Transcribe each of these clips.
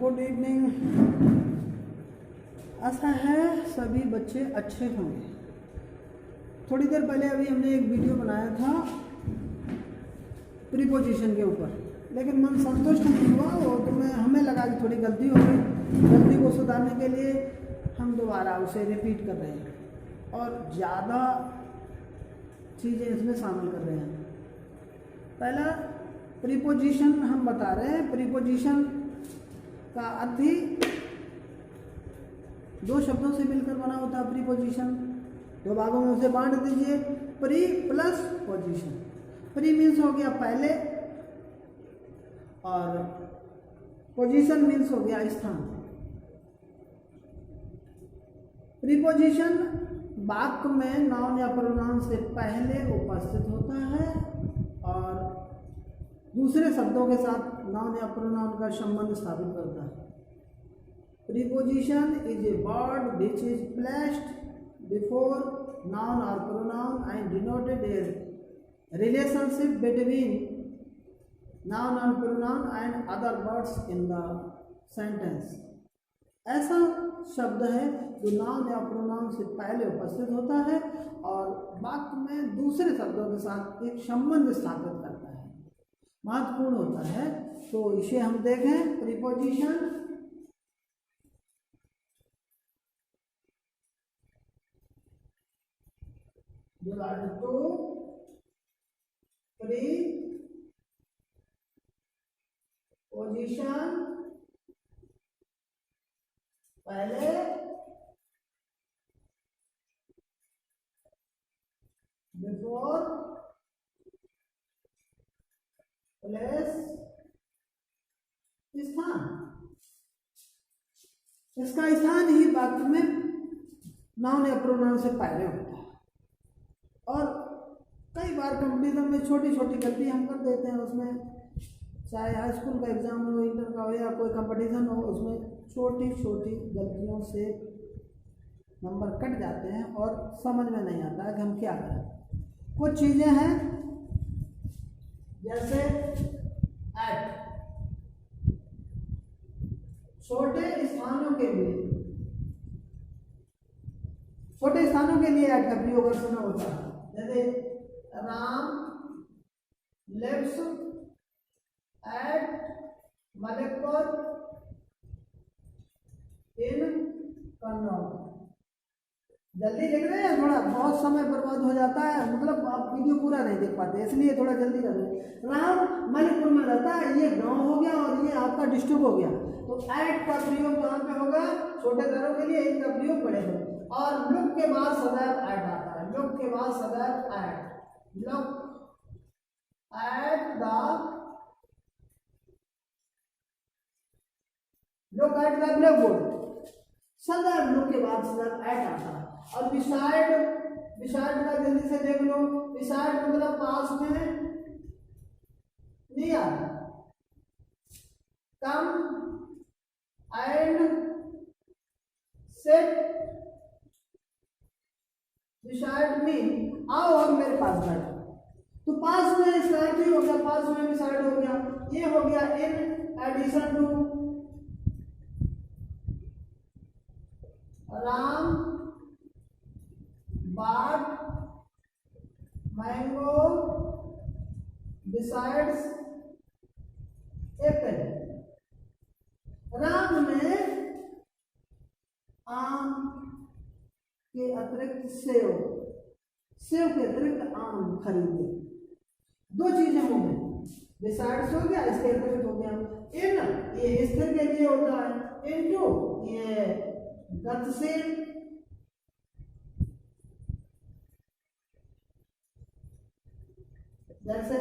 Good evening. आशा है सभी बच्चे अच्छे होंगे। थोड़ी देर पहले अभी हमने एक वीडियो बनाया था प्रीपोजिशन के ऊपर, लेकिन मन संतुष्ट नहीं हुआ और तो हमें लगा कि थोड़ी गलती हो गई। गलती को सुधारने के लिए हम दोबारा उसे रिपीट कर रहे हैं और ज़्यादा चीज़ें इसमें शामिल कर रहे हैं। पहला प्रीपोजिशन हम बता रहे हैं। प्रीपोजिशन का अर्थ ही दो शब्दों से मिलकर बना होता है। प्रीपोजिशन दो भागों में उसे बांट दीजिए। Pre plus position. Pre means हो गया पहले और पोजीशन मीन्स हो गया स्थान। प्रीपोजिशन वाक्य में नाउन या प्रोनाउन से पहले उपस्थित होता है और दूसरे शब्दों के साथ नाउन या प्रोनाउन का संबंध स्थापित करता है। Preposition is a word which is placed before noun or pronoun and denoted a relationship between noun and pronoun and other words in the sentence. ऐसा शब्द है जो नाउन या प्रोनाउन से पहले उपस्थित होता है और वाक्य में दूसरे शब्दों के साथ एक संबंध स्थापित करता है, महत्वपूर्ण होता है। तो इसे हम देखें। प्रीपोजिशन divided to preposition पहले before प्लस स्थान। इसका स्थान ही वाक्य में नाउन या प्रोनाउन से पहले होता है और कई बार कंपटीशन में छोटी छोटी गलती हम कर देते हैं। उसमें चाहे हाई स्कूल का एग्जाम हो, इंटर का हो या कोई कंपटीशन हो, उसमें छोटी छोटी गलतियों से नंबर कट जाते हैं और समझ में नहीं आता है कि हम क्या करें। कुछ चीज़ें हैं जैसे एट, छोटे स्थानों के लिए एट का प्रयोग करना होता है। जैसे राम लिव्स एट मलिकपुर इन कन्नौज। जल्दी लिख रहे हैं, थोड़ा बहुत समय बर्बाद हो जाता है, मतलब आप वीडियो पूरा नहीं देख पाते, इसलिए थोड़ा जल्दी कर रहे हैं। राम मलिकपुर में रहता है, ये गांव हो गया और ये आपका डिस्ट्रिक्ट हो गया। तो एट का प्रयोग कहाँ पे होगा? छोटे शहरों के लिए इनका प्रयोग बड़े होगा। और लुक के बाद सदैव एट आता है। लुक के बाद सदैव at. Look at the blackboard. सदैव लुक के बाद सदैव एट आता है। और बिसाइड का जल्दी से देख लो। बिसाइड मतलब पास में, near, come and sit beside me. आओ और मेरे पास बैठो। तो पास में इसका अर्थ ही हो गया, पास में बिसाइड हो गया। ये हो गया इन एडिशन टू। राम बाट मैंगो बिसाइड्स एप्पल। राम ने आम के अतिरिक्त सेव के अतिरिक्त आम खरीदे। दो चीजें हो गई, बिसाइड्स हो गया, इसके अतिरिक्त हो गया। इन ये स्थिर के लिए होता है, इनटू ये गतिशील। जैसे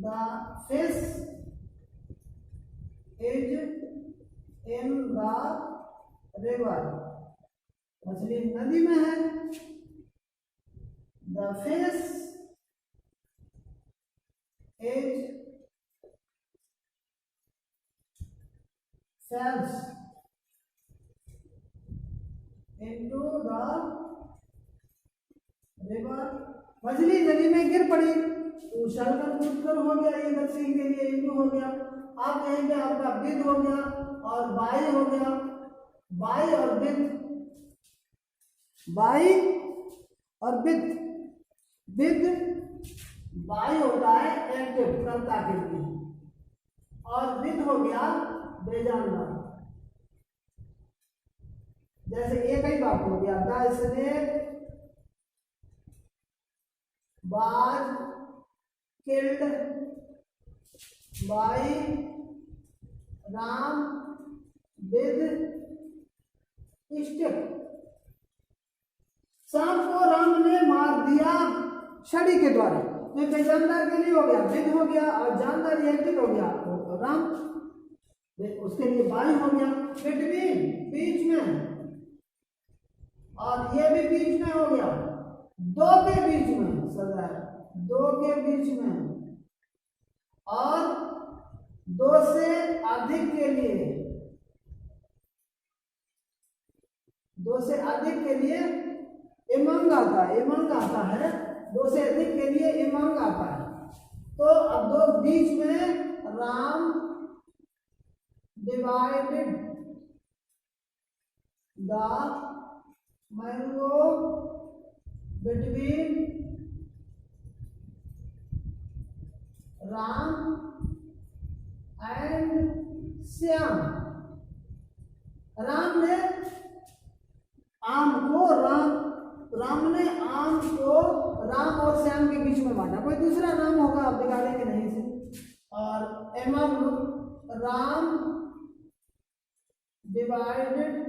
the fish is in the river. मछली नदी में है। The fish is falls into the river। मछली नदी में गिर पड़ी, उछल कर कूद कर हो गया, ये गतिशील के लिए इंटू हो गया। अब यहीं पे आपका विद हो गया और बाई हो गया, बाई और विद, बाई और विद, विद बाई होता है एक्टिव कर्ता के लिए और विद हो गया बेजानदार। जैसे एक ही बात हो गया, the snake was killed by Ram with stick. सांप को राम ने मार दिया छड़ी के द्वारा। तो बेजानदार के लिए हो गया विद हो गया और जानदार एक्टिव हो गया तो राम, उसके लिए बाई हो गया। बिटवीन बीच में, और ये भी बीच में हो गया, दो के बीच में सदा है, दो के बीच में, और दो से अधिक के लिए, दो से अधिक के लिए एमंग आता है, एमंग आता है, दो से अधिक के लिए एमंग आता है। तो अब दो बीच में Ram divided the mango between Ram and Shyam. Ram ने आम को राम ने आम को राम और श्याम के बीच में बांटा, कोई दूसरा नाम होगा आप बिगाड़ेंगे नहीं से। और among Ram divided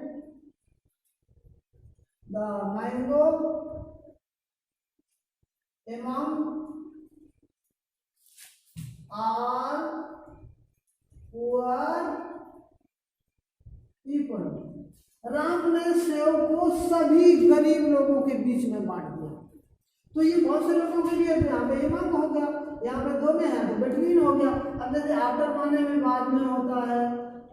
the mango among our poor people. Ram ने सेव को सभी गरीब लोगों के बीच में बांट दिया। तो ये बहुत से लोगों के लिए यहाँ पे एमंग हो गया, यहाँ पे दो में है तो बिटवीन हो गया। अब जैसे आफ्टर माने भी बाद में होता है,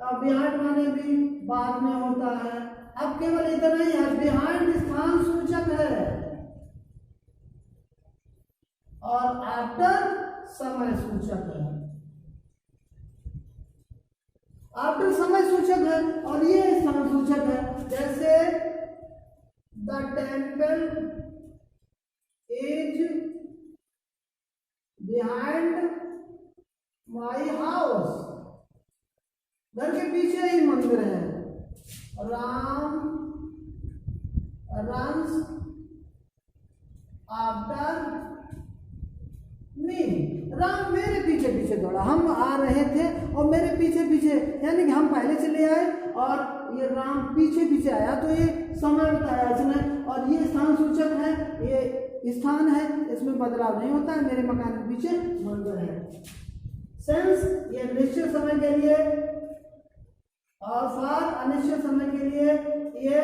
अब बिहाइंड माने भी बाद में होता है। अब केवल इतना ही है, बिहाइंड स्थान सूचक है और आफ्टर समय सूचक है, आफ्टर समय सूचक है और ये स्थान सूचक है। जैसे the temple is behind my house, घर के पीछे ही मंदिर है। Ram runs after me, Ram मेरे पीछे पीछे दौड़ा, हम आ रहे थे और मेरे पीछे पीछे, यानी कि हम पहले चले आए और ये राम पीछे पीछे आया। तो ये समय बताया इसने और ये स्थान सूचक है, ये स्थान है, इसमें बदलाव नहीं होता है, मेरे मकान के पीछे मंदिर है। सेंस ये निश्चित समय के लिए और फॉर अनिश्चित समय के लिए ये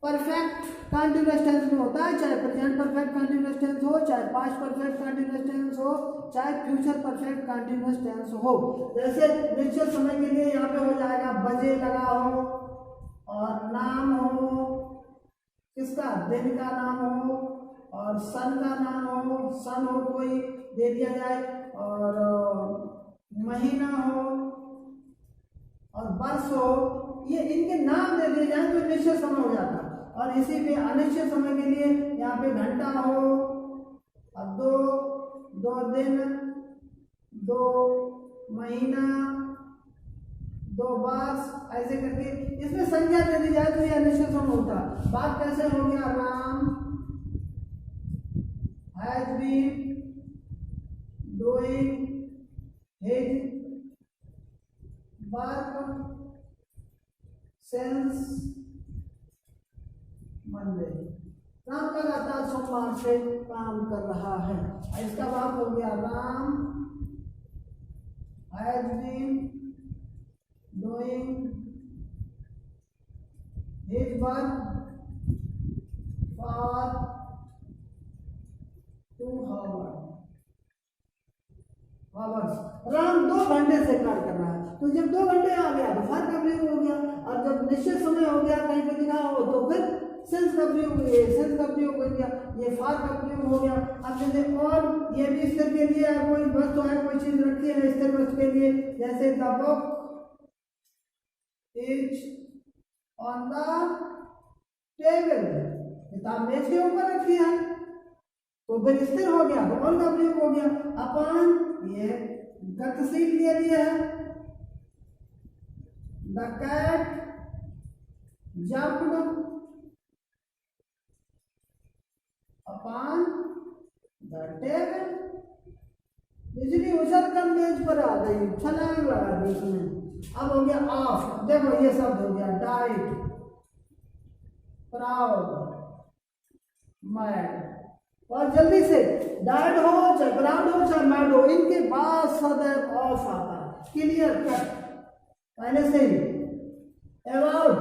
परफेक्ट कंटीन्यूअस टेंस में होता है, चाहे प्रेजेंट परफेक्ट कंटीन्यूअस टेंस हो, चाहे पास्ट परफेक्ट कंटीन्यूअस टेंस हो, चाहे फ्यूचर परफेक्ट कंटीन्यूअस टेंस हो। जैसे निश्चित समय के लिए यहाँ पे हो जाएगा बजे लगा हो और नाम हो, किसका, दिन का नाम हो और सन का नाम हो, सन हो कोई दे दिया जाए, और महीना हो और वर्ष हो, ये इनके नाम दे दिए जाए तो निश्चित समय हो जाता है। और इसी पे अनिश्चित समय के लिए यहाँ पे घंटा हो, अब दो दिन, 2 महीना, 2 वर्ष, ऐसे करके इसमें संख्या दे दी जाए तो ये अनिश्चित समय होता है। बात कैसे हो गया, Ram has been doing his work since Monday, Ram लगातार सोमवार से काम कर रहा है। इसका बात हो गया, Ram has been doing his work for 2 hours. Ram 2 घंटे से कार्य कर रहा है। तो जब 2 घंटे आ गया तो फॉर का प्रयोग हो गया, और जब निश्चित समय हो गया कहीं पे लिखा हो तो फिर सेंस का प्रयोग, सेंस का प्रयोग हो गया, ये फॉर का प्रयोग हो गया। अब चीजें और ये भी स्थिर के लिए है, कोई वस्तु है, कोई चीज रखी है स्थिर वस्तु के लिए, जैसे the book is on the table, किताब मेज के ऊपर रखी है तो फिर स्थिर हो गया, तो ऑन का प्रयोग हो गया। अपन ये गतिशील के लिए है, the cat jumped upon the table, बिजली उछल कर मेज पर आ गई, छलांग लगा दी उसने। अब हो गया ऑफ, देखो ये शब्द हो गया डाइट, प्राउड, मैड, और जल्दी से डाइड हो चाहे प्राउड हो चाहे मैड हो, इनके बाद सदैव ऑफ आता है, क्लियर कट पहले से ही। अबाउट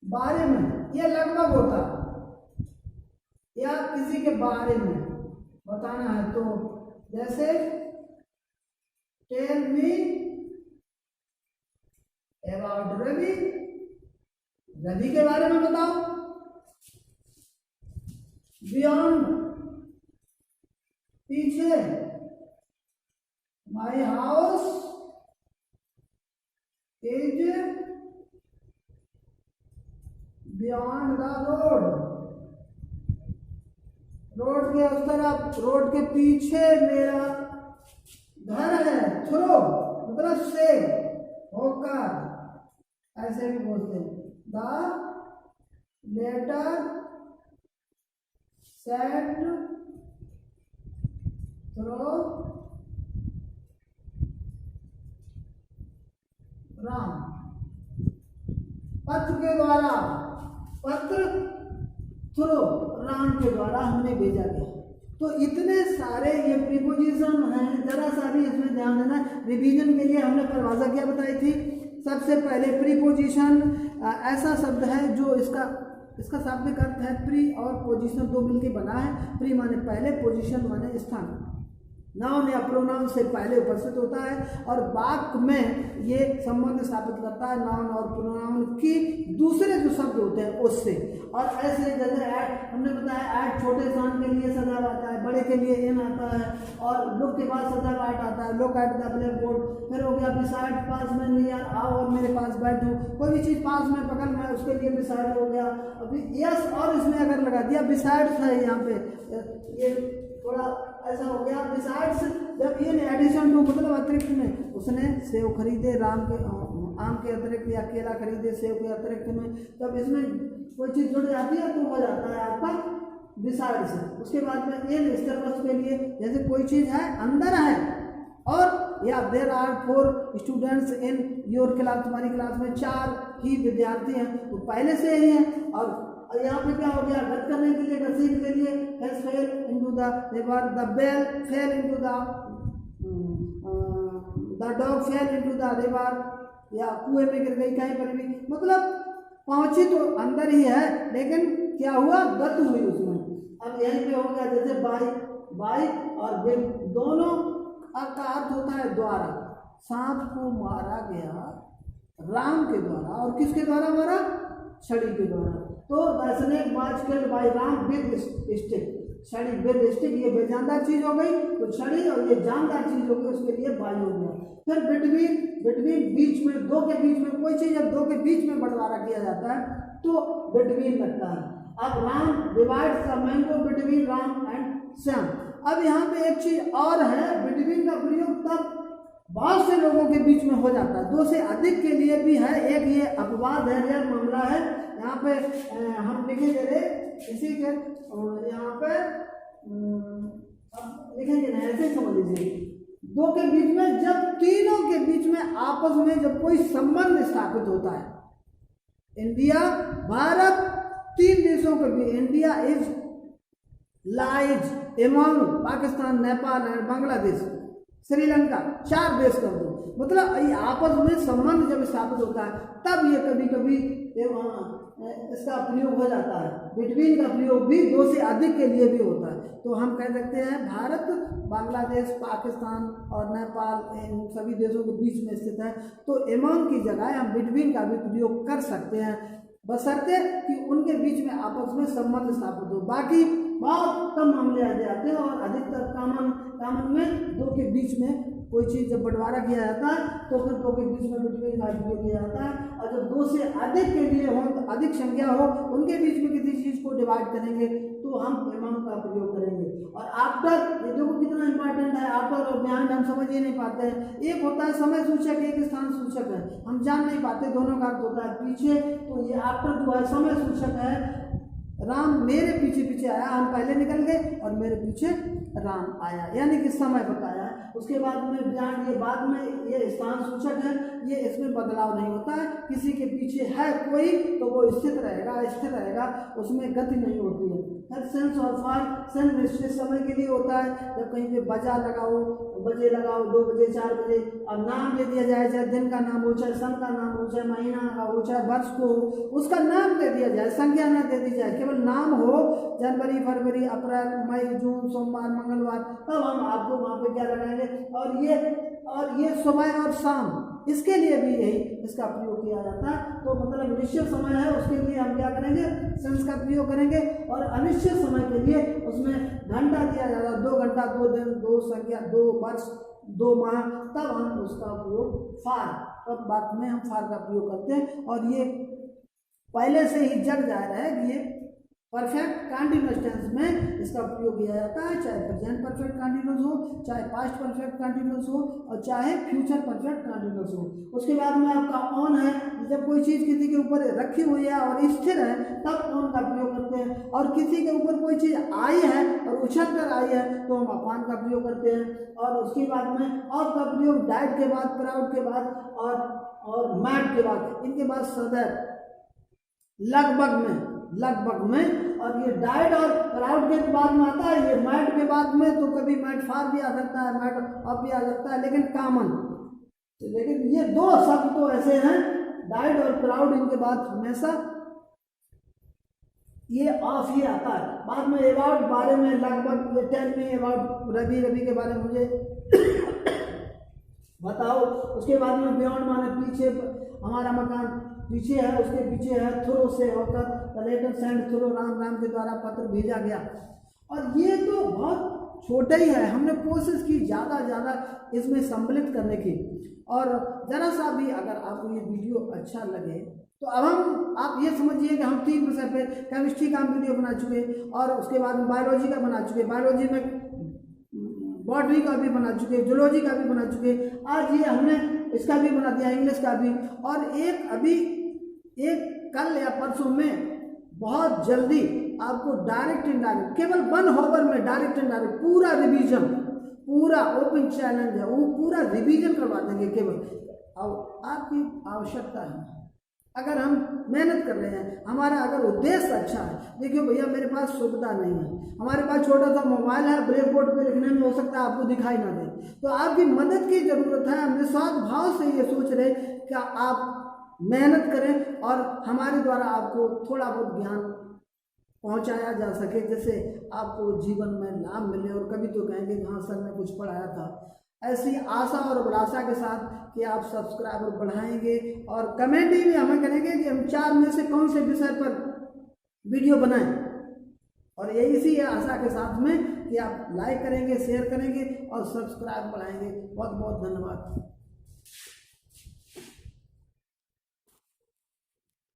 बारे में, ये लगभग होता है या किसी के बारे में बताना है, तो जैसे tell me about Ravi, Ravi के बारे में बताओ। बियॉन्ड पीछे, my house is beyond the road, road के उस तरफ, रोड के पीछे मेरा घर है। थ्रो मतलब से होकर, ऐसे भी बोलते हैं। The letter sent through Ram, पत्र के द्वारा, पत्र थ्रो राम के द्वारा हमने भेजा गया। तो इतने सारे ये प्रीपोजिशन हैं, जरा सा भी इसमें ध्यान देना। रिवीजन के लिए हमने परिभाषा क्या बताई थी? सबसे पहले प्रीपोजिशन ऐसा शब्द है जो इसका शाब्दिक अर्थ है प्री और पोजीशन दो मिलकर बना है। प्री माने पहले, पोजीशन माने स्थान, नाउन या प्रोनाउन से पहले उपस्थित होता है और वाक्य में ये संबंध स्थापित करता है नाउन और प्रोनाउन की दूसरे जो शब्द होते हैं उससे। और ऐसे जैसे एट, हमने बताया एट छोटे स्थान के लिए सदैव आता है, बड़े के लिए इन आता है, और लुक के बाद सदैव एट आता है, look at the black board. फिर हो गया बिसाइड, पास में नियर, आओ और मेरे पास बैठो, कोई भी चीज़ पास में पकड़ में उसके लिए बिसाइड हो गया। अभी यस और इसमें अगर लगा दिया बिसाइड है, यहाँ पे ये थोड़ा ऐसा हो गया। बिसाइड्स जब ये एडिशन टू मतलब अतिरिक्त में, उसने सेव खरीदे राम के, आम के अतिरिक्त, या केला खरीदे सेव के अतिरिक्त में, तब इसमें कोई चीज़ जुड़ जाती है तो हो जाता है आपका बिसाइड्स। उसके बाद में इन स्थिर वस्तु के लिए, जैसे कोई चीज़ है अंदर है, और या there are 4 students in your class, तुम्हारी क्लास में 4 ही विद्यार्थी हैं, तो पहले से ही हैं। और यहाँ पे क्या हो गया? गत करने के लिए, गसीब के लिए has fell into the river, the bell fell into the dog fell into the river, या कुएं में गिर गई, कहीं पर भी, मतलब पहुंची तो अंदर ही है लेकिन क्या हुआ? गत हुई उसमें। अब यहीं पे हो गया जैसे बाई और बिल दोनों का अर्थ होता है द्वारा। सांप को मारा गया राम के द्वारा, और किसके द्वारा मारा? छड़ी के द्वारा। तो the snake was killed by Ram with stick, छड़ी विद स्टिक, ये बेजानदार चीज हो गई, तो छड़ी और ये जानदार चीज हो गई, उसके लिए बाई हो गया। फिर बिटवीन बीच में, दो के बीच में, कोई चीज जब दो के बीच में बंटवारा किया जाता है तो बिटवीन लगता है। अब Ram divides the mango between Ram and Shyam. अब यहाँ पे एक चीज और है, बिटवीन का प्रयोग तब बहुत से लोगों के बीच में हो जाता है, दो से अधिक के लिए भी है। एक ये अपवाद है, यह मामला है। यहाँ पे हम लिखे दे रहे इसी के, यहाँ पे लिखेंगे ना, ऐसे समझ लीजिए, दो के बीच में, जब तीनों के बीच में आपस में जब कोई संबंध स्थापित होता है, इंडिया, भारत, 3 देशों के बीच, India is lies among Pakistan, Nepal and Bangladesh, Sri Lanka, 4 देश कर दो, मतलब ये आपस में संबंध जब स्थापित होता है तब ये कभी कभी इसका प्रयोग हो जाता है। बिटवीन का प्रयोग भी 2 से अधिक के लिए भी होता है। तो हम कह सकते हैं भारत, बांग्लादेश, पाकिस्तान और नेपाल, इन सभी देशों के बीच में स्थित है, तो एमंग की जगह हम बिटवीन का भी प्रयोग कर सकते हैं, बशर्ते कि उनके बीच में आपस में संबंध स्थापित हो। बाकी बहुत कम मामले आ जाते हैं और अधिकतर कामन में दो के बीच में कोई चीज़ जब बंटवारा किया जाता है तो फिर दो के बीच में बिटवीन का उपयोग किया जाता है। और जब दो से अधिक के लिए हो, अधिक संख्या हो, उनके बीच में किसी चीज़ को डिवाइड करेंगे तो हम एमम का प्रयोग करेंगे। और आफ्टर, ये देखो कितना इंपॉर्टेंट है, आफ्टर और बिहाइंड हम समझ ही नहीं पाते हैं। एक होता है समय सूचक, एक स्थान सूचक है, हम जान नहीं पाते दोनों का अर्थ होता है पीछे। तो ये आफ्टर जो है समय सूचक है। राम मेरे पीछे पीछे आया, हम पहले निकल गए और मेरे पीछे राम आया, यानी कि समय बताया है। उसके बाद में बिहाइंड, ये बाद में, ये स्थान सूचक है, ये इसमें बदलाव नहीं होता है। किसी के पीछे है कोई तो वो स्थिर रहेगा, स्थिर रहेगा, उसमें गति नहीं होती है। फिर सेंस और फार, सेंस निश्चित समय के लिए होता है। जब कहीं पे बजे लगाओ 2 बजे 4 बजे, और नाम दे दिया जाए, चाहे दिन का नाम हो, चाहे सन का नाम हो, चाहे महीना का हो, चाहे वर्ष को हो, उसका नाम दे दिया जाए, संज्ञा ना दे दी जाए, केवल नाम हो, जनवरी, फरवरी, अप्रैल, मई, जून, सोमवार, मंगलवार, तब हम आपको वहाँ पे क्या लगाएंगे। और ये सुबह और शाम, इसके लिए भी यही इसका प्रयोग किया जाता है। तो मतलब निश्चित समय है, उसके लिए हम क्या करेंगे, सेंस का प्रयोग करेंगे। और अनिश्चित समय के लिए उसमें घंटा दिया जाता है, 2 घंटा, 2 दिन, 2 संख्या, 2 वर्ष, 2 माह, तब हम उसका प्रयोग फार, तब बात में हम फार का प्रयोग करते हैं। और ये पहले से ही जग जाहिर है कि ये परफेक्ट कंटीन्यूअस टेंस में इसका प्रयोग किया जाता है, चाहे प्रेजेंट परफेक्ट कंटीन्यूअस हो, चाहे पास्ट परफेक्ट कंटीन्यूअस हो, और चाहे फ्यूचर परफेक्ट कंटीन्यूअस हो। उसके बाद में आपका ऑन है, जब कोई चीज़ किसी के ऊपर रखी हुई है और स्थिर है तब ऑन का प्रयोग करते हैं। और किसी के ऊपर कोई चीज़ आई है और उछल कर आई है तो हम अपॉन का प्रयोग करते हैं। और उसके बाद में ऑफ का प्रयोग डाइट के बाद, प्राउड के बाद और मैट के बाद, इनके बाद सदैव, लगभग में। और ये डाइड और प्राउड के बाद में आता है, ये मैट के बाद में, तो कभी मैट फार भी आ सकता है, मैट अप भी आ सकता है, लेकिन कॉमन। लेकिन ये 2 शब्द तो ऐसे हैं, डाइड और प्राउड, इनके बाद हमेशा ये ऑफ ही आता है। बाद में अबाउट बारे में, लगभग, ये टेल मी अबाउट रवि के बारे में मुझे बताओ। उसके बाद में बियॉन्ड माने पीछे, हमारा मकान पीछे है, उसके पीछे है, थ्रो से होकर, the letter send through, Ram के द्वारा पत्र भेजा गया। और ये तो बहुत छोटा ही है, हमने कोशिश की ज़्यादा इसमें सम्मिलित करने की। और ज़रा सा भी अगर आपको ये वीडियो अच्छा लगे तो अब आप ये समझिए कि हम 3 विषय पे, केमिस्ट्री का हम वीडियो बना चुके, और उसके बाद में बायोलॉजी का बना चुके, बायोलॉजी में बॉटनी का भी बना चुके, जूलॉजी का भी बना चुके, आज ये हमने इसका भी बना दिया, इंग्लिश का भी। और एक कल या परसों में बहुत जल्दी आपको डायरेक्ट इनडायरेक्ट, केवल 1 आवर में डायरेक्ट इनडायरेक्ट पूरा रिवीजन, पूरा ओपन चैलेंज है, वो पूरा रिवीजन करवा देंगे केवल। अब आपकी आवश्यकता है, अगर हम मेहनत कर रहे हैं, हमारा अगर उद्देश्य अच्छा है। देखिए भैया, मेरे पास सुविधा नहीं है, हमारे पास छोटा सा मोबाइल है, ब्लैक बोर्ड पे लिखने में हो सकता है आपको दिखाई ना दे, तो आपकी मदद की ज़रूरत है। हम निस्वार्थ भाव से ये सोच रहे कि आप मेहनत करें और हमारे द्वारा आपको थोड़ा बहुत ज्ञान पहुंचाया जा सके, जिससे आपको जीवन में लाभ मिले। और कभी तो कहेंगे कि हाँ सर ने कुछ पढ़ाया था। ऐसी आशा और अभिलाषा के साथ कि आप सब्सक्राइबर बढ़ाएंगे और कमेंट भी हमें करेंगे कि हम 4 में से कौन से विषय पर वीडियो बनाएं। और ये इसी आशा के साथ में कि आप लाइक करेंगे, शेयर करेंगे और सब्सक्राइब बढ़ाएंगे। बहुत बहुत धन्यवाद।